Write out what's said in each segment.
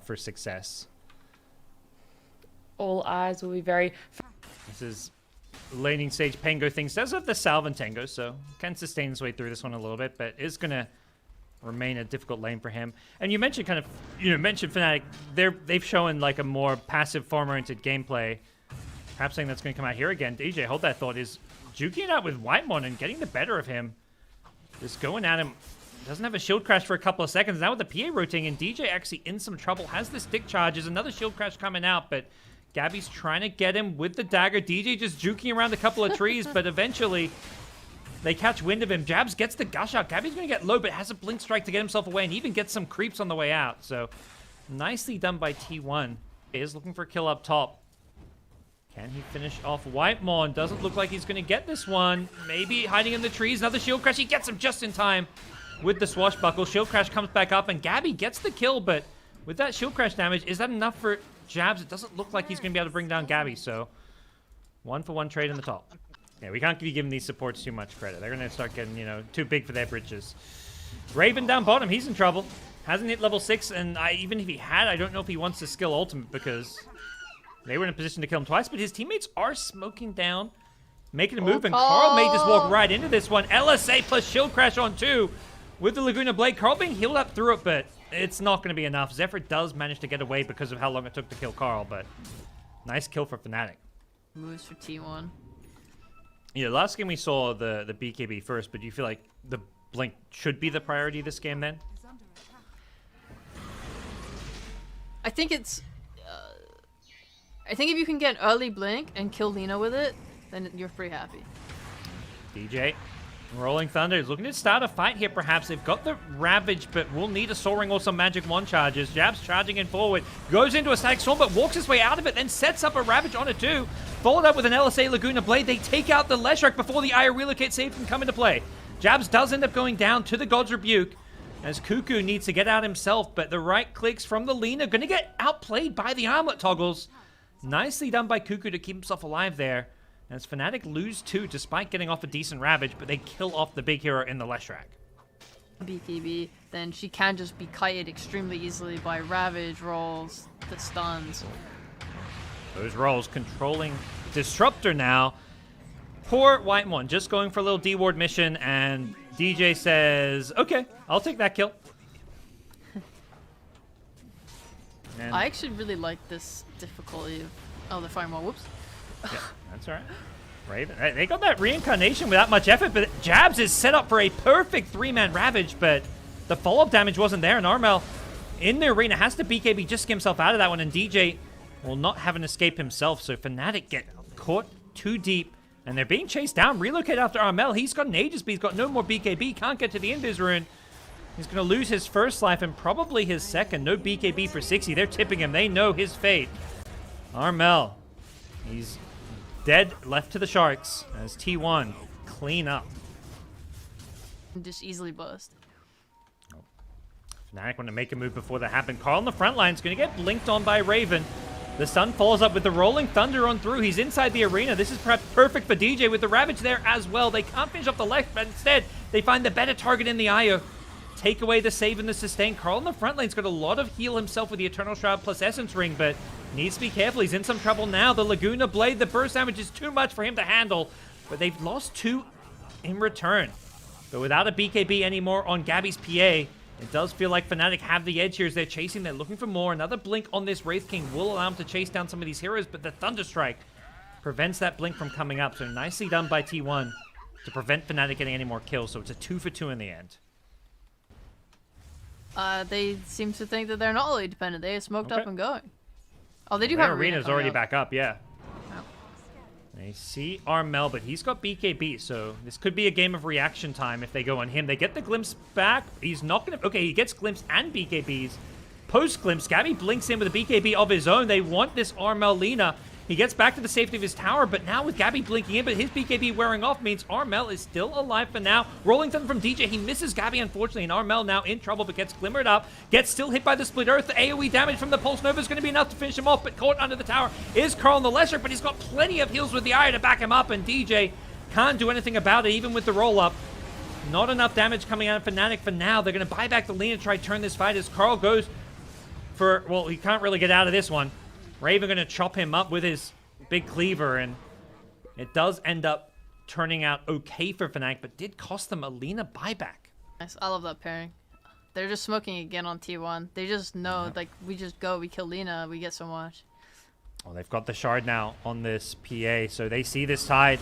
for success. All eyes will be very... This is laning stage Pengo things. Does have the Salve and Tango, so can sustain his way through this one a little bit, but is going to remain a difficult lane for him. And you mentioned mentioned FNATIC. They've shown like a more passive farm-oriented gameplay. Perhaps something that's going to come out here again. DJ, hold that thought, is juking it out with Whitemon and getting the better of him. Just going at him. Doesn't have a shield crash for a couple of seconds. Now with the PA rotating, and DJ actually in some trouble. Has the stick charges. Another shield crash coming out, but Gabby's trying to get him with the dagger. DJ just juking around a couple of trees, but eventually they catch wind of him. Jabs gets the gush out. Gabby's going to get low, but has a blink strike to get himself away, and even gets some creeps on the way out. So nicely done by T1. He is looking for a kill up top. Can he finish off Whitemon? Doesn't look like he's going to get this one. Maybe hiding in the trees. Another shield crash. He gets him just in time with the swashbuckle. Shield crash comes back up, and Gabby gets the kill, but with that shield crash damage, is that enough for Jabs? It doesn't look like he's going to be able to bring down Gabby, so 1-for-1 trade in the top. Yeah, we can't be giving these supports too much credit. They're going to start getting, too big for their britches. Raven down bottom. He's in trouble. Hasn't hit level 6, and even if he had, I don't know if he wants to skill ultimate because they were in a position to kill him twice, but his teammates are smoking down, making a move, and Carl may just walk right into this one. LSA plus shield crash on 2 with the Laguna Blade. Carl being healed up through it, but it's not going to be enough. Zephyr does manage to get away because of how long it took to kill Carl, but nice kill for FNATIC. Moves for T1. Yeah, last game we saw the BKB first, but do you feel like the Blink should be the priority this game then? I think it's... I think if you can get early Blink and kill Lina with it, then you're pretty happy. DJ, Rolling Thunder is looking to start a fight here perhaps. They've got the Ravage, but will need a Soul Ring or some Magic Wand charges. Jabs charging in forward. Goes into a Static Storm, but walks his way out of it, then sets up a Ravage on a 2. Followed up with an LSA Laguna Blade. They take out the Leshrac before the Aya Relocate save can come into play. Jabs does end up going down to the GoDz Rebuke, as Cuckoo needs to get out himself, but the right clicks from the Lina going to get outplayed by the armlet toggles. Nicely done by Cuckoo to keep himself alive there, as FNATIC lose 2 despite getting off a decent Ravage, but they kill off the big hero in the Leshrac. BKB, then she can just be kited extremely easily by Ravage rolls, the stuns. Those rolls controlling Disruptor now. Poor Whitemon just going for a little D-Ward mission, and DJ says, okay, I'll take that kill. And I actually really like this difficulty of... Oh, they're firing more. Whoops. yeah, that's all right. Raven, they got that reincarnation without much effort, but Jabs is set up for a perfect 3-man Ravage, but the follow-up damage wasn't there, and Armel in the arena has to BKB just get himself out of that one, and DJ will not have an escape himself, so FNATIC get caught too deep, and they're being chased down. Relocate after Armel. He's got an Aegis, but he's got no more BKB, can't get to the Invis rune. He's going to lose his first life and probably his second. No BKB for 60. They're tipping him. They know his fate. Armel, he's dead, left to the Sharks as T1 clean up. Just easily bust. FNATIC want to make a move before that happened. Carl on the front line is going to get blinked on by Raven. The Sun follows up with the Rolling Thunder on through. He's inside the arena. This is perhaps perfect for DJ with the Ravage there as well. They can't finish off the left, but instead they find the better target in the Io. Take away the save and the sustain. Carl in the front lane's got a lot of heal himself with the Eternal Shroud plus Essence Ring, but needs to be careful. He's in some trouble now. The Laguna Blade, the burst damage is too much for him to handle, but they've lost 2 in return. But without a BKB anymore on Gabby's PA, it does feel like FNATIC have the edge here as they're chasing. They're looking for more. Another blink on this Wraith King will allow him to chase down some of these heroes, but the Thunderstrike prevents that blink from coming up. So nicely done by T1 to prevent FNATIC getting any more kills. So it's a 2-for-2 in the end. They seem to think that they're not really dependent. They are smoked up and going. Oh, they do Their have arena's already up. back up, yeah. Wow. They see Armel, but he's got BKB, so this could be a game of reaction time if they go on him. They get the glimpse back. He's not going to... Okay, he gets glimpse and BKBs. Post-glimpse, Gabby blinks in with a BKB of his own. They want this Armel Lina. He gets back to the safety of his tower, but now with Gabby blinking in, but his BKB wearing off means Armel is still alive for now. Rolling Thunder from DJ. He misses Gabby, unfortunately, and Armel now in trouble, but gets glimmered up. Gets still hit by the Split Earth. The AoE damage from the Pulse Nova is going to be enough to finish him off, but caught under the tower is Carl on the Lesser, but he's got plenty of heals with the Eye to back him up, and DJ can't do anything about it, even with the roll-up. Not enough damage coming out of FNATIC for now. They're going to buy back the lead and try to turn this fight as Carl goes for... Well, he can't really get out of this one. Raven going to chop him up with his big cleaver, and it does end up turning out okay for FNATIC, but did cost them a Lina buyback. Nice. I love that pairing. They're just smoking again on T1. They just know, like, we just go, we kill Lina, we get so much. Well, they've got the shard now on this PA, so they see this tide.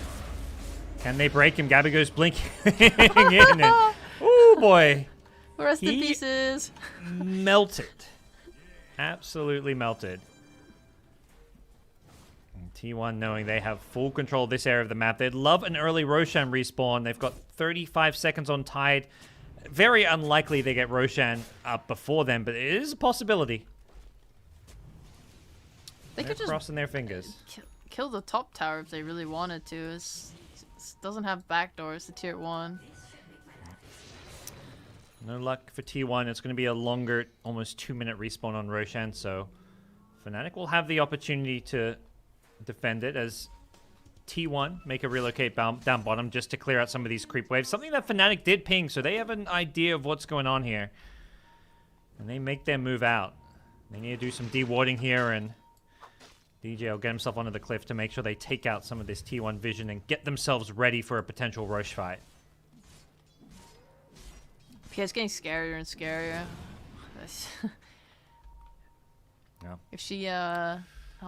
Can they break him? Gabby goes blinking in, and ooh boy, Rest in pieces. Melted, absolutely melted. And T1 knowing they have full control of this area of the map. They'd love an early Roshan respawn. They've got 35 seconds on tide. Very unlikely they get Roshan up before them, but it is a possibility. They They're could just crossing their fingers. kill the top tower if they really wanted to. It doesn't have backdoors, the tier 1. No luck for T1. It's going to be a longer, almost 2-minute respawn on Roshan, so FNATIC will have the opportunity to defend it as T1 make a relocate down bottom just to clear out some of these creep waves. Something that FNATIC did ping, so they have an idea of what's going on here. And they make their move out. They need to do some dewarding here, and DJ will get himself onto the cliff to make sure they take out some of this T1 vision and get themselves ready for a potential Roche fight. Yeah, it's getting scarier and scarier. Yeah. If she, oh,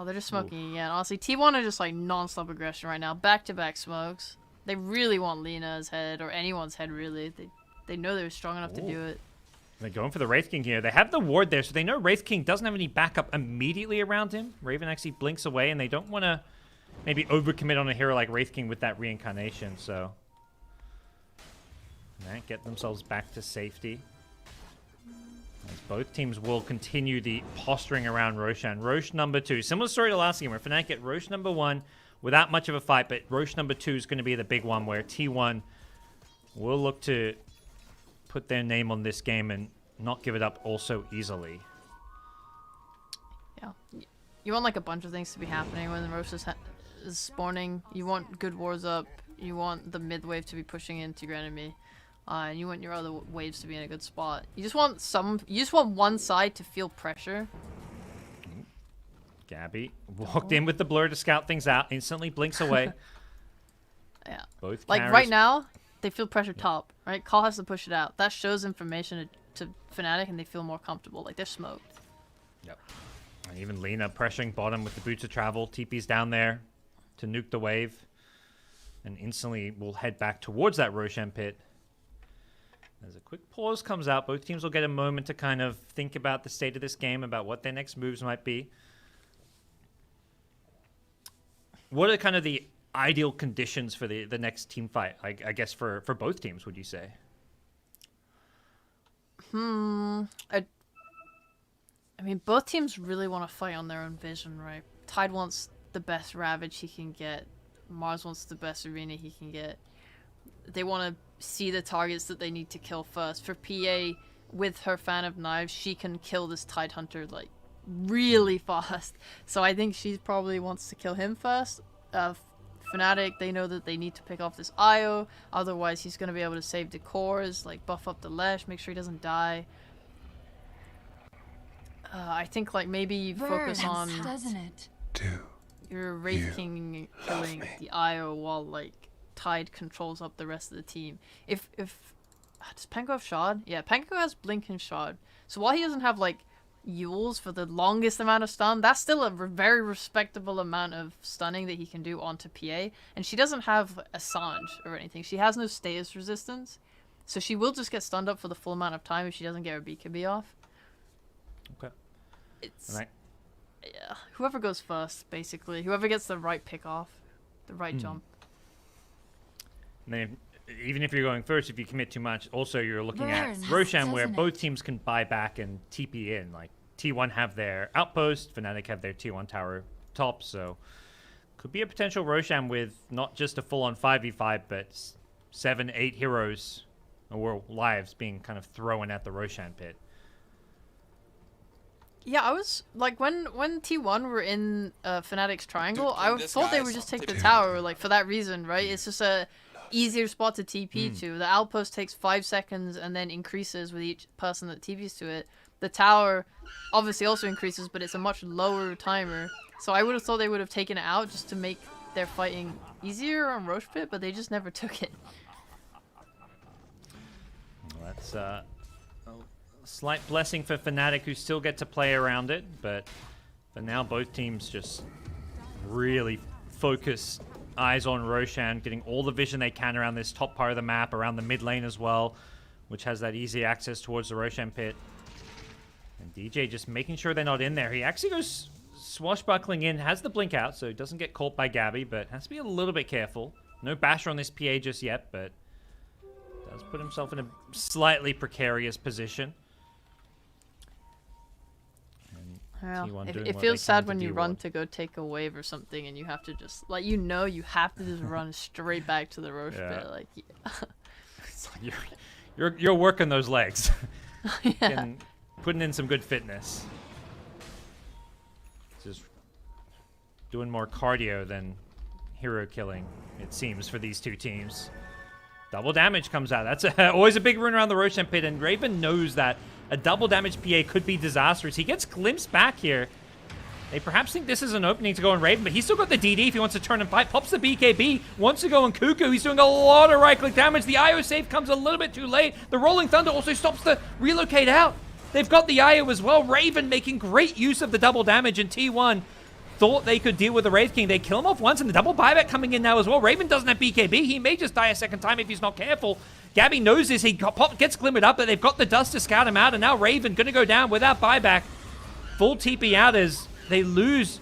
they're just smoking again. Honestly, T1 are just like non-stop aggression right now. Back-to-back smokes. They really want Lina's head, or anyone's head, really. They know they're strong enough to do it. They're going for the Wraith King here. They have the ward there, so they know Wraith King doesn't have any backup immediately around him. Raven actually blinks away, and they don't want to maybe overcommit on a hero like Wraith King with that reincarnation, so... get themselves back to safety. As both teams will continue the posturing around Roshan. Roche number 2. Similar story to last game where FNATIC get Roche number 1 without much of a fight, but Roche number 2 is going to be the big one where T1 will look to put their name on this game and not give it up all so easily. Yeah. You want like a bunch of things to be happening when the Roche is spawning. You want good wards up. You want the mid wave to be pushing into your enemy. And you want your other waves to be in a good spot. You just want one side to feel pressure. Gabby walked in with the blur to scout things out. Instantly blinks away. Yeah. Both like carries... right now, they feel pressure top. Right, Call has to push it out. That shows information to FNATIC, and they feel more comfortable. Like they're smoked. Yep. And even Lina pressuring bottom with the boots of travel. TP's down there to nuke the wave, and instantly will head back towards that Roshan pit. As a quick pause comes out, both teams will get a moment to kind of think about the state of this game, about what their next moves might be. What are kind of the ideal conditions for the next team fight, I guess, for both teams, would you say? I mean, both teams really want to fight on their own vision, right? Tide wants the best Ravage he can get. Mars wants the best Arena he can get. They want to see the targets that they need to kill first. For PA, with her Fan of Knives, she can kill this Tide Hunter, like, really fast. So I think she probably wants to kill him first. FNATIC, they know that they need to pick off this IO, otherwise he's going to be able to save the cores, like, buff up the Lesh, make sure he doesn't die. I think, like, maybe you focus on your Wraith King killing the IO while, like, Tide controls up the rest of the team. If does Panko have Shard? Yeah, Panko has Blink and Shard. So while he doesn't have like Yules for the longest amount of stun, that's still a very respectable amount of stunning that he can do onto PA. And she doesn't have Assange or anything. She has no status resistance, so she will just get stunned up for the full amount of time if she doesn't get her BKB off. Okay. It's yeah, whoever goes first, basically. Whoever gets the right pick off, the right jump. And then, even if you're going first, if you commit too much, also you're looking at Roshan, where both teams can buy back and TP in. Like, T1 have their outpost, FNATIC have their T1 tower top, so could be a potential Roshan with not just a full-on 5v5, but 7-8 heroes or lives being kind of thrown at the Roshan pit. Yeah, I was like when T1 were in FNATIC's triangle, I thought they would just take the tower, like for that reason, right? It's just a easier spot to TP to. The outpost takes 5 seconds and then increases with each person that TPs to it. the tower obviously also increases, but it's a much lower timer. So I would have thought they would have taken it out just to make their fighting easier on Roche Pit, but they just never took it. Well, that's a slight blessing for FNATIC, who still get to play around it, but for now both teams just really focus eyes on Roshan, getting all the vision they can around this top part of the map, around the mid lane as well, which has that easy access towards the Roshan pit. And DJ just making sure they're not in there. He actually goes swashbuckling in, has the blink out, so he doesn't get caught by Gabby, but has to be a little bit careful. No basher on this PA just yet, but does put himself in a slightly precarious position. Well, it feels sad when you run to go take a wave or something and you have to just, like, you have to just run straight back to the Roche pit. Like, it's like you're working those legs. yeah. And putting in some good fitness. Just doing more cardio than hero killing, it seems, for these two teams. Double damage comes out. That's always a big run around the Roshan pit, and Raven knows that a double damage PA could be disastrous. He gets glimpsed back here. They perhaps think this is an opening to go on Raven, but he's still got the DD if he wants to turn and fight. Pops the BKB, wants to go on Cuckoo. He's doing a lot of right-click damage. The IO save comes a little bit too late. The Rolling Thunder also stops the relocate out. They've got the IO as well. Raven making great use of the double damage, and T1 thought they could deal with the Wraith King. They kill him off once, and the double buyback coming in now as well. Raven doesn't have BKB. He may just die a second time if he's not careful. Gabby knows this. He gets glimmered up, but they've got the dust to scout him out, and now Raven going to go down without buyback. Full TP out as they lose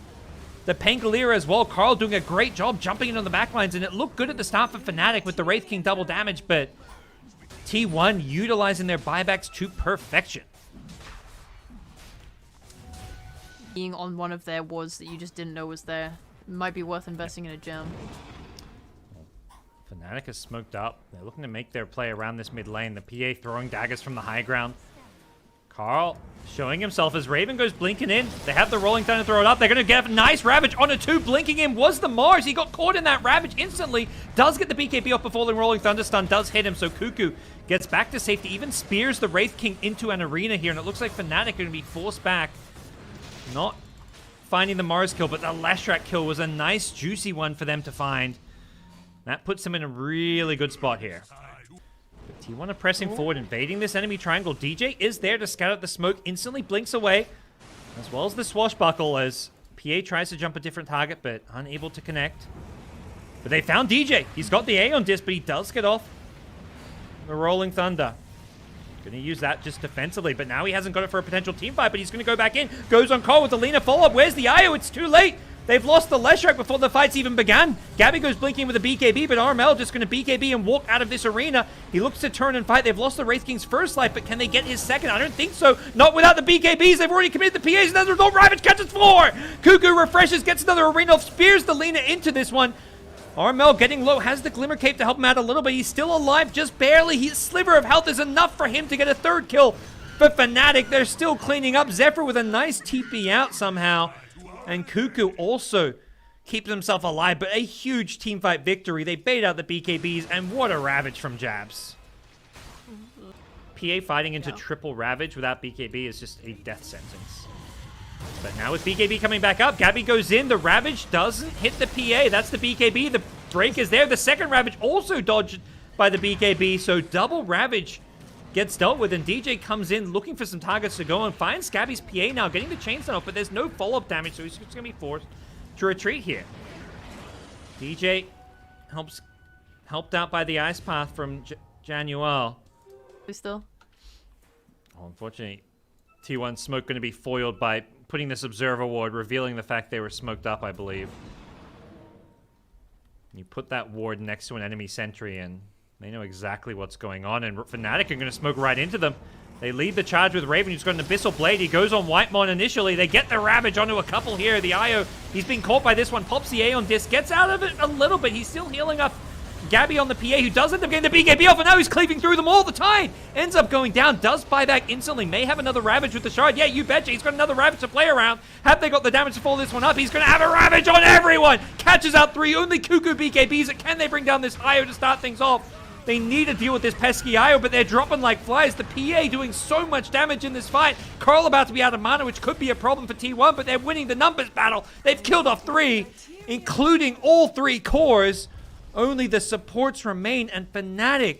the Pangolier as well. Carl doing a great job jumping in on the backlines, and it looked good at the start for FNATIC with the Wraith King double damage, but T1 utilizing their buybacks to perfection. Being on one of their wards that you just didn't know was there might be worth investing in a gem. FNATIC is smoked up. They're looking to make their play around this mid lane. The PA throwing daggers from the high ground. Carl showing himself as Raven goes blinking in. They have the Rolling Thunder throw it up. They're going to get a nice Ravage on a 2. Blinking in was the Mars. He got caught in that Ravage instantly. Does get the BKB off before the Rolling Thunder stun does hit him. So Cuckoo gets back to safety. Even spears the Wraith King into an arena here. And it looks like FNATIC are going to be forced back. Not finding the Mars kill, but the Leshrac kill was a nice, juicy one for them to find. That puts them in a really good spot here. But T1 are pressing forward, invading this enemy triangle. DJ is there to scout out the smoke, instantly blinks away, as well as the swashbuckle as PA tries to jump a different target, but unable to connect. But they found DJ. He's got the A on disc, but he does get off the Rolling Thunder. Gonna use that just defensively, but now he hasn't got it for a potential team fight, but he's gonna go back in. Goes on Cole with the Lena follow-up. Where's the IO? It's too late. They've lost the Leshrac before the fights even began. Gabby goes blinking with a BKB, but RML just going to BKB and walk out of this arena. He looks to turn and fight. They've lost the Wraith King's first life, but can they get his second? I don't think so. Not without the BKBs. They've already committed the PAs, and as a result, Ravage catches 4. Cuckoo refreshes, gets another arena, spears the Lena into this one. RML getting low, has the Glimmer Cape to help him out a little bit. He's still alive, just barely. His sliver of health is enough for him to get a 3rd kill. But FNATIC, they're still cleaning up. Zephyr with a nice TP out somehow. And Cuckoo also keeps himself alive, but a huge teamfight victory. They bait out the BKBs, and what a Ravage from Jabs. PA fighting into triple Ravage without BKB is just a death sentence. But now with BKB coming back up, Gabby goes in. The Ravage doesn't hit the PA. That's the BKB. The break is there. The second Ravage also dodged by the BKB, so double Ravage gets dealt with, and DJ comes in looking for some targets to go on. Finds Gabby's PA now, getting the chain stun off, but there's no follow-up damage, so he's just going to be forced to retreat here. DJ helped out by the ice path from Januel. Still? Oh, unfortunately, T1 smoke going to be foiled by putting this observer ward, revealing the fact they were smoked up, I believe. You put that ward next to an enemy sentry, and they know exactly what's going on, and FNATIC are going to smoke right into them. They lead the charge with Raven, who's got an Abyssal Blade. He goes on Whitemon initially. They get the Ravage onto a couple here. The IO, he's been caught by this one. Pops the A on disc, gets out of it a little bit. He's still healing up Gabby on the PA, who does end up getting the BKB off, and now he's cleaving through them all the time. Ends up going down, does buy back instantly. May have another Ravage with the shard. Yeah, you betcha. He's got another Ravage to play around. Have they got the damage to follow this one up? He's going to have a Ravage on everyone. Catches out 3. Only Cuckoo BKBs. Can they bring down this IO to start things off? They need to deal with this pesky IO, but they're dropping like flies. The PA doing so much damage in this fight. Carl about to be out of mana, which could be a problem for T1, but they're winning the numbers battle. They've killed off 3, including all 3 cores. Only the supports remain, and FNATIC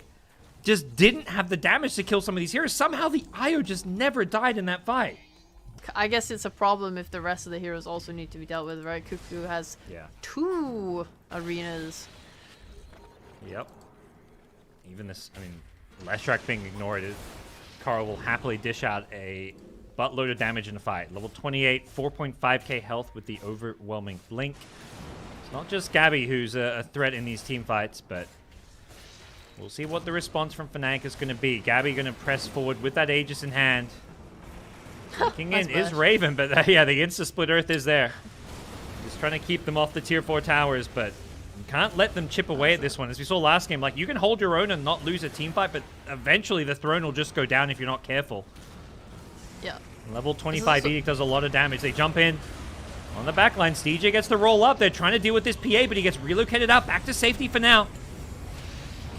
just didn't have the damage to kill some of these heroes. Somehow the IO just never died in that fight. I guess it's a problem if the rest of the heroes also need to be dealt with, right? Cuckoo has 2 arenas. Yep. Even this, I mean, Leshrac being ignored, Carl will happily dish out a buttload of damage in the fight. Level 28, 4.5k health with the overwhelming blink. It's not just Gabby who's a threat in these team fights, but we'll see what the response from FNATIC is going to be. Gabby going to press forward with that Aegis in hand. Looking in is Raven, but yeah, the insta-split Earth is there. Just trying to keep them off the tier 4 towers, but you can't let them chip away at this one. As we saw last game, like, you can hold your own and not lose a team fight, but eventually the throne will just go down if you're not careful. Yeah. Level 25 Edict does a lot of damage. They jump in on the backline. DJ gets the roll up. They're trying to deal with this PA, but he gets relocated out back to safety for now.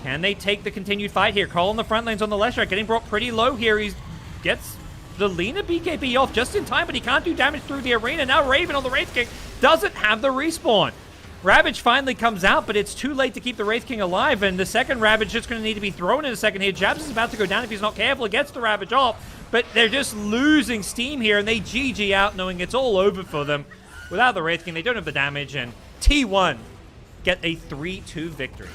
Can they take the continued fight here? Carl on the front lanes on the left side, getting brought pretty low here. He gets the Lina BKB off just in time, but he can't do damage through the arena. Now Raven on the Wraith King doesn't have the respawn. Ravage finally comes out, but it's too late to keep the Wraith King alive, and the second Ravage just going to need to be thrown in a second here. Jabs is about to go down if he's not careful. He gets the Ravage off, but they're just losing steam here, and they GG out knowing it's all over for them. Without the Wraith King, they don't have the damage, and T1 get a 3-2 victory.